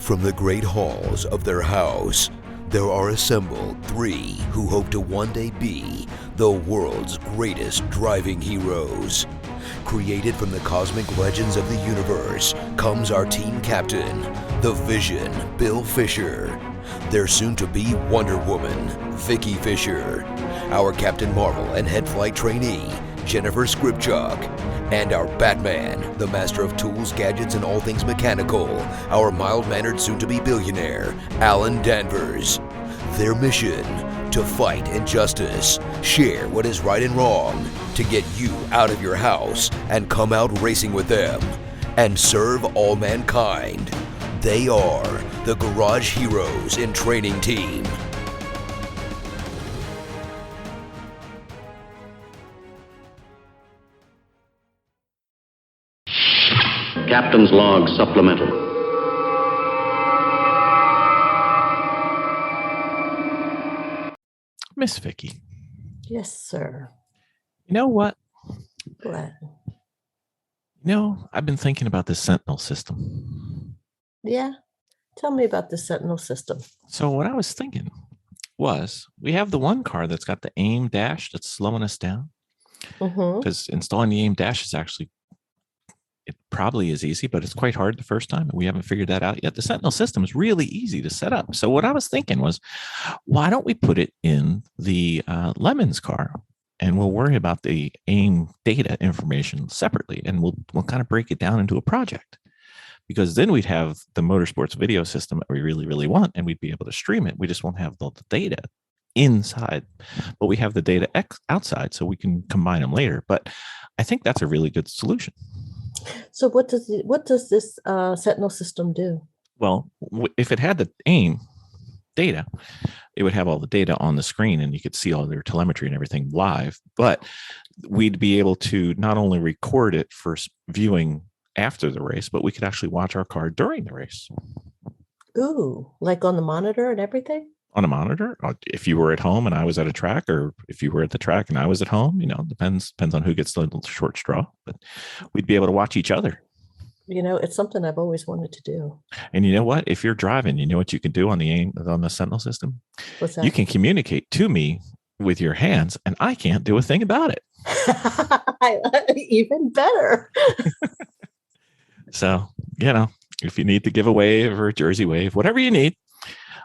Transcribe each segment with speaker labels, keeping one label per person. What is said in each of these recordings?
Speaker 1: From the great halls of their house, there are assembled three who hope to one day be the world's greatest driving heroes. Created from the cosmic legends of the universe comes our team captain, the Vision, Bill Fisher. Their soon-to-be Wonder Woman, Vicki Fisher. Our Captain Marvel and head flight trainee, Jennifer Skripchuk. And our Batman, the master of tools, gadgets, and all things mechanical, our mild-mannered soon-to-be billionaire, Alan Danvers. Their mission, to fight injustice, share what is right and wrong, to get you out of your house and come out racing with them, and serve all mankind. They are the Garage Heroes in Training Team.
Speaker 2: Captain's Log Supplemental.
Speaker 3: Miss Vicki.
Speaker 4: Yes, sir.
Speaker 3: You know what?
Speaker 4: What?
Speaker 3: I've been thinking about this Sentinel system.
Speaker 4: Yeah. Tell me about the Sentinel system.
Speaker 3: So what I was thinking was we have the one car that's got the aim dash that's slowing us down. Because installing the aim dash is actually, it probably is easy, but it's quite hard the first time. And we haven't figured that out yet. The Sentinel system is really easy to set up. So what I was thinking was, why don't we put it in the Lemons car? And we'll worry about the aim data information separately. And we'll kind of break it down into a project. Because then we'd have the motorsports video system that we really, really want, and we'd be able to stream it. We just won't have the data inside, but we have the data outside, so we can combine them later. But I think that's a really good solution.
Speaker 4: So what does this Sentinel system do?
Speaker 3: Well, if it had the aim data, it would have all the data on the screen, and you could see all their telemetry and everything live. But we'd be able to not only record it for viewing after the race, but we could actually watch our car during the race.
Speaker 4: Ooh, like on the monitor and everything?
Speaker 3: On a monitor, if you were at home and I was at a track, or if you were at the track and I was at home, depends on who gets the short straw, but we'd be able to watch each other.
Speaker 4: It's something I've always wanted to do.
Speaker 3: And you know what? If you're driving, you know what you can do on the Sentinel system?
Speaker 4: What's that?
Speaker 3: You can communicate to me with your hands, and I can't do a thing about it.
Speaker 4: Even better.
Speaker 3: So, if you need to give a wave or a Jersey wave, whatever you need,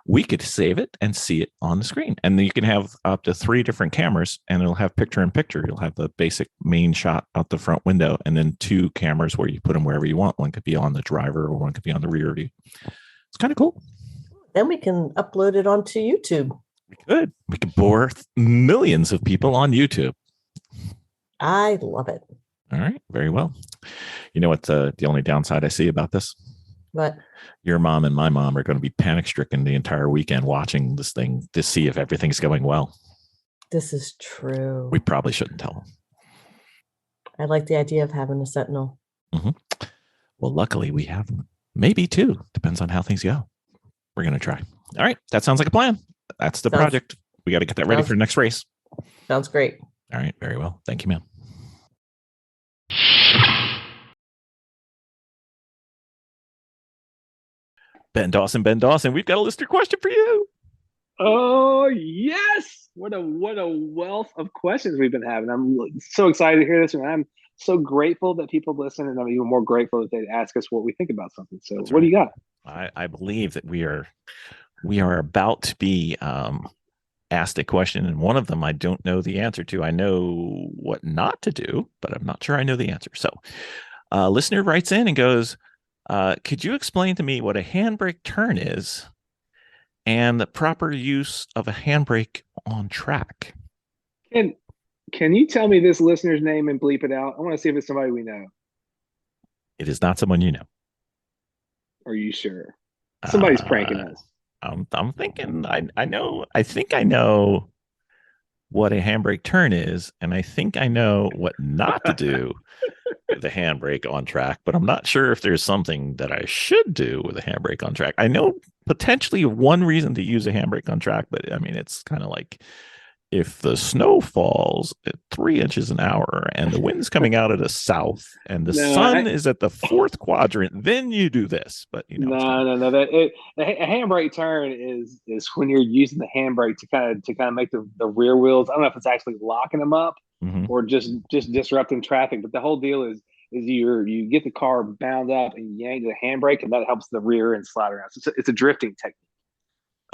Speaker 3: we could save it and see it on the screen. And then you can have up to 3 different cameras, and it'll have picture in picture. You'll have the basic main shot out the front window, and then 2 cameras where you put them wherever you want. One could be on the driver, or one could be on the rear view. It's kind of cool.
Speaker 4: Then we can upload it onto YouTube.
Speaker 3: We could bore millions of people on YouTube.
Speaker 4: I love it.
Speaker 3: All right. Very well. You know what the only downside I see about this?
Speaker 4: What?
Speaker 3: Your mom and my mom are going to be panic stricken the entire weekend watching this thing to see if everything's going well.
Speaker 4: This is true.
Speaker 3: We probably shouldn't tell them.
Speaker 4: I like the idea of having a Sentinel.
Speaker 3: Mm-hmm. Well, luckily we have maybe 2. Depends on how things go. We're going to try. All right. That sounds like a plan. That's the project. We got to get that ready for the next race.
Speaker 4: Sounds great.
Speaker 3: All right. Very well. Thank you, ma'am. Ben Dawson, we've got a listener question for you.
Speaker 5: Oh, yes. What a wealth of questions we've been having. I'm so excited to hear this, and I'm so grateful that people listen, and I'm even more grateful that they ask us what we think about something. So what do you got?
Speaker 3: I believe that we are about to be asked a question, and one of them I don't know the answer to. I know what not to do, but I'm not sure I know the answer. So a listener writes in and goes, could you explain to me what a handbrake turn is and the proper use of a handbrake on track?
Speaker 5: Can you tell me this listener's name and bleep it out? I want to see if it's somebody we know.
Speaker 3: It is not someone you know.
Speaker 5: Are you sure? Somebody's pranking us.
Speaker 3: I'm thinking I think I know what a handbrake turn is, and I think I know what not to do with a handbrake on track, but I'm not sure if there's something that I should do with a handbrake on track. I know potentially one reason to use a handbrake on track, but I mean, it's kind of like if the snow falls at 3 inches an hour and the wind's coming out of the south and the sun is at the fourth quadrant, then you do this. But
Speaker 5: no. A handbrake turn is when you're using the handbrake to kind of make the rear wheels. I don't know if it's actually locking them up or just disrupting traffic. But the whole deal is you get the car bound up and you yank the handbrake, and that helps the rear end slide around. So it's a drifting technique.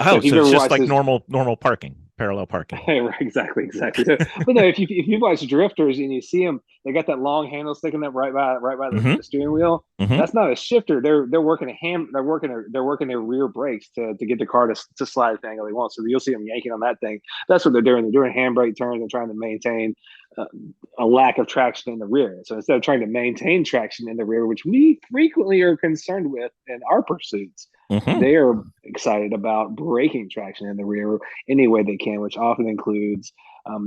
Speaker 3: Oh, so it's just like normal parking, parallel parking.
Speaker 5: Right, exactly. So, but no, if you watch drifters and you see them, they got that long handle sticking up right by the steering wheel. That's not a shifter. They're working their rear brakes to get the car to slide the angle they want. So you'll see them yanking on that thing. That's what they're doing. They're doing handbrake turns and trying to maintain a lack of traction in the rear. So instead of trying to maintain traction in the rear, which we frequently are concerned with in our pursuits, they are excited about breaking traction in the rear any way they can, which often includes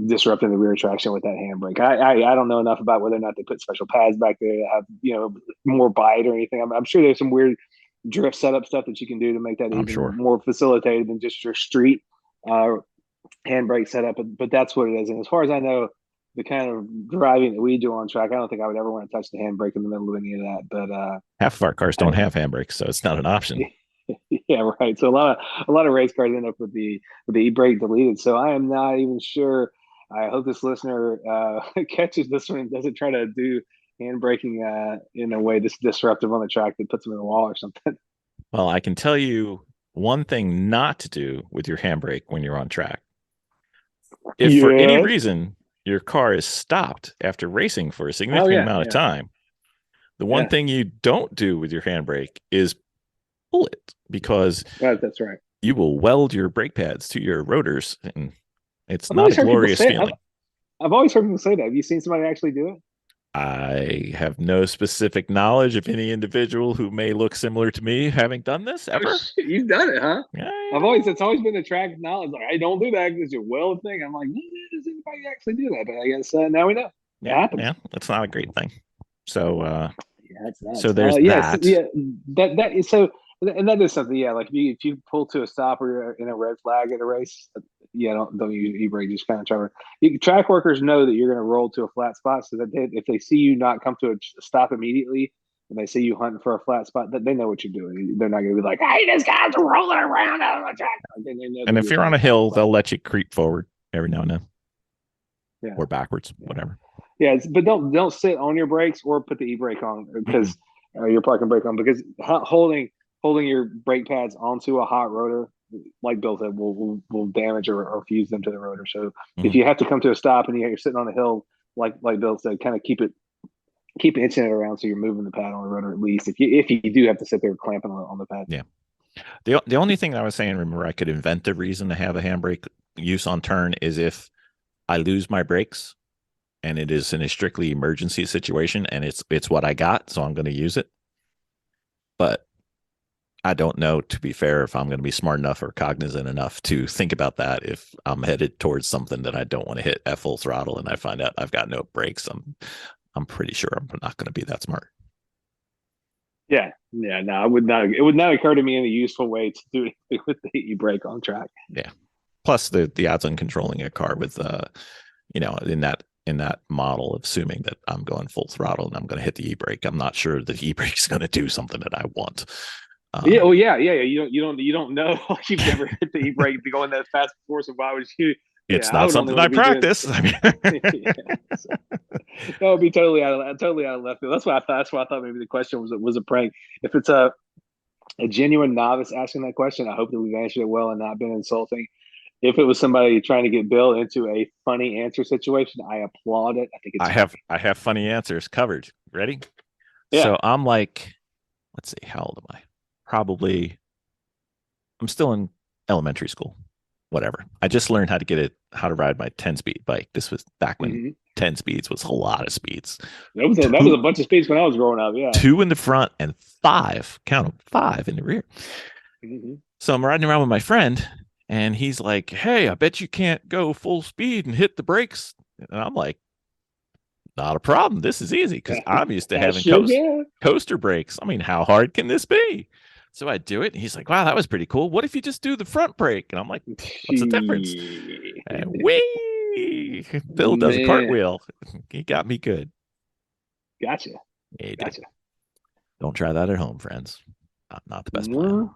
Speaker 5: disrupting the rear traction with that handbrake. I don't know enough about whether or not they put special pads back there to have more bite or anything. I'm sure there's some weird drift setup stuff that you can do to make that even more facilitated than just your street handbrake setup. But that's what it is. And as far as I know, the kind of driving that we do on track, I don't think I would ever want to touch the handbrake in the middle of any of that. But
Speaker 3: half of our cars don't have handbrakes, so it's not an option.
Speaker 5: Yeah, right. So a lot of race cars end up with the e-brake deleted. So I am not even sure. I hope this listener catches this one and doesn't try to do handbraking in a way that's disruptive on the track that puts them in the wall or something.
Speaker 3: Well, I can tell you one thing not to do with your handbrake when you're on track. If for any reason your car is stopped after racing for a significant amount of time, the one thing you don't do with your handbrake is pull it, because
Speaker 5: that's right.
Speaker 3: You will weld your brake pads to your rotors, and it's not a glorious feeling.
Speaker 5: I've always heard people say that. Have you seen somebody actually do it?
Speaker 3: I have no specific knowledge of any individual who may look similar to me having done this ever.
Speaker 5: Oh, shit, you've done it, huh?
Speaker 3: Yeah.
Speaker 5: It's always been a track knowledge. Like, hey, don't do that because you weld thing. I'm like, does anybody actually do that? But I guess now we know.
Speaker 3: Yeah, that's not a great thing. So,
Speaker 5: it's not.
Speaker 3: So there's that.
Speaker 5: That is so. And that is something, like if you pull to a stop or you're in a red flag at a race, don't use e-brake, just kind of try. Track workers know that you're going to roll to a flat spot, so that if they see you not come to a stop immediately, and they see you hunting for a flat spot, that they know what you're doing. They're not going to be like, "Hey, this guy's rolling around on the track."
Speaker 3: And if you're on a hill, they'll let you creep forward every now and then, or backwards, whatever.
Speaker 5: Yeah, but don't sit on your brakes or put the e-brake on because your parking brake on, because holding your brake pads onto a hot rotor, like Bill said, will damage or fuse them to the rotor. So if you have to come to a stop and you're sitting on a hill, like Bill said, kind of keep inching it around so you're moving the pad on the rotor at least. If you do have to sit there clamping on the pad.
Speaker 3: Yeah. The only thing I was saying, remember, I could invent a reason to have a handbrake use on turn is if I lose my brakes and it is in a strictly emergency situation and it's what I got, so I'm going to use it. But I don't know, to be fair, if I'm going to be smart enough or cognizant enough to think about that if I'm headed towards something that I don't want to hit at full throttle and I find out I've got no brakes. I'm pretty sure I'm not going to be that smart.
Speaker 5: Yeah, no, it would not occur to me in a useful way to do anything with the e-brake on track.
Speaker 3: Yeah. Plus the odds on controlling a car with in that model of assuming that I'm going full throttle and I'm going to hit the e-brake, I'm not sure the e-brake is going to do something that I want.
Speaker 5: You don't know. You've never hit the e-brake to go in that fast before, so why would you?
Speaker 3: It's not something I practice.
Speaker 5: That would be totally out of left field. That's why I thought maybe the question was a prank. If it's a genuine novice asking that question, I hope that we've answered it well and not been insulting. If it was somebody trying to get Bill into a funny answer situation, I applaud it. I think
Speaker 3: I have funny answers covered. Ready?
Speaker 5: Yeah.
Speaker 3: So I'm like, let's see, how old am I? I'm still in elementary school, whatever. I just learned how to ride my 10-speed bike. This was back when 10 speeds was a lot of speeds.
Speaker 5: That was a bunch of speeds when I was growing up. Yeah.
Speaker 3: 2 in the front and 5 in the rear. So I'm riding around with my friend and he's like, "Hey, I bet you can't go full speed and hit the brakes." And I'm like, "Not a problem. This is easy because I'm used to having coaster brakes. I mean, how hard can this be?" So I do it. And he's like, "Wow, that was pretty cool. What if you just do the front brake?" And I'm like, "What's the difference?" And whee! Bill does a
Speaker 5: Man.
Speaker 3: cartwheel. He got me good.
Speaker 5: Gotcha.
Speaker 3: Yeah, he did.
Speaker 5: Gotcha.
Speaker 3: Don't try that at home, friends. Not the best plan.
Speaker 5: No.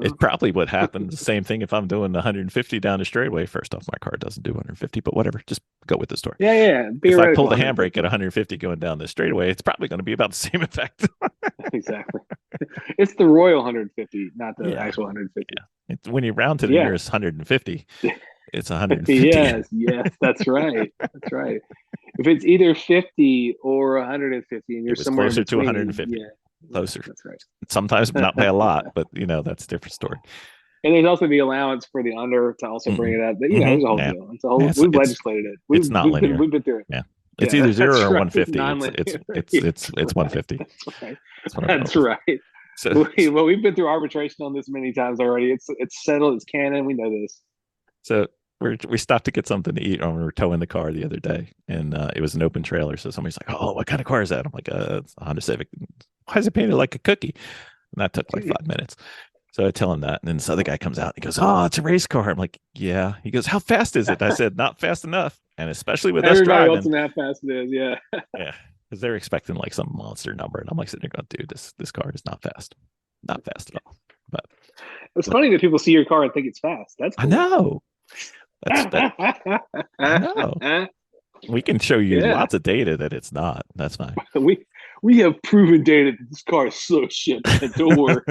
Speaker 3: It's probably what happens. The same thing if I'm doing 150 down the straightaway. First off, my car doesn't do 150, but whatever. Just go with the story.
Speaker 5: Yeah.
Speaker 3: If I pull the handbrake at 150 going down the straightaway, it's probably going to be about the same effect.
Speaker 5: Exactly. It's the royal 150, not the actual 150.
Speaker 3: Yeah. When you round to the nearest 150, it's 150.
Speaker 5: Yes, that's right. That's right. If it's either 50 or 150, and you're somewhere
Speaker 3: closer
Speaker 5: between,
Speaker 3: to 150. Closer.
Speaker 5: That's right.
Speaker 3: Sometimes not by a lot, but that's a different story.
Speaker 5: And there's also the allowance for the under to also bring it up. There's a whole deal. It's a whole. We've legislated it.
Speaker 3: It's not linear.
Speaker 5: We've been through it.
Speaker 3: Yeah. It's either 0 or
Speaker 5: right.
Speaker 3: 150. It's 150.
Speaker 5: That's right.
Speaker 3: That's right.
Speaker 5: So, we've been through arbitration on this many times already. It's settled. It's canon. We know this.
Speaker 3: So we stopped to get something to eat, and we were towing the car the other day, and it was an open trailer. So somebody's like, "Oh, what kind of car is that?" I'm like, "It's a Honda Civic." Why is it painted like a cookie? And that took like 5 minutes. So I tell him that, and then this other guy comes out and he goes, "Oh, it's a race car." I'm like, "Yeah." He goes, "How fast is it?" I said, "Not fast enough," and especially with us driving.
Speaker 5: Everybody wants to know how fast it is. Yeah.
Speaker 3: Yeah, because they're expecting like some monster number, and I'm like sitting there going, "Dude, this car is not fast at all." But
Speaker 5: it's funny that people see your car and think it's fast. That's cool.
Speaker 3: I know. I know. We can show you lots of data that it's not. That's fine.
Speaker 5: We have proven data that this car is slow shit. Don't worry.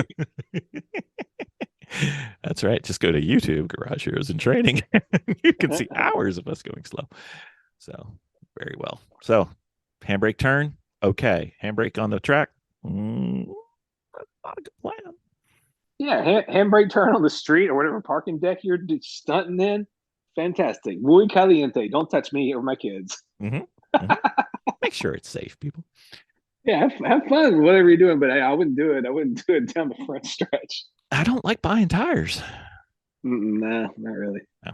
Speaker 3: That's right. Just go to YouTube, Garage Heroes in Training. You can see hours of us going slow. So very well. So handbrake turn, okay. Handbrake on the track, not a good plan.
Speaker 5: Yeah, handbrake turn on the street or whatever parking deck you're stunting in. Fantastic. Muy caliente. Don't touch me or my kids.
Speaker 3: Mm-hmm. Mm-hmm. Make sure it's safe, people.
Speaker 5: Yeah, have fun with whatever you're doing, but I wouldn't do it. I wouldn't do it down the front stretch.
Speaker 3: I don't like buying tires.
Speaker 5: Nah, not really.
Speaker 3: No.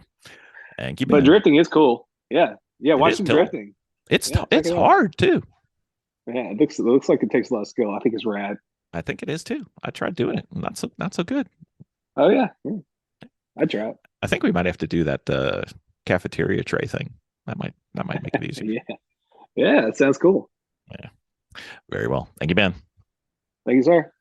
Speaker 3: And
Speaker 5: but drifting is cool. Yeah, watch some drifting.
Speaker 3: It's hard too.
Speaker 5: Yeah, it looks like it takes a lot of skill. I think it's rad.
Speaker 3: I think it is too. I tried doing it. Not so good.
Speaker 5: Oh yeah. I tried.
Speaker 3: I think we might have to do that cafeteria tray thing. That might make it easier.
Speaker 5: Yeah, that sounds cool.
Speaker 3: Yeah. Very well. Thank you, Ben.
Speaker 5: Thank you, sir.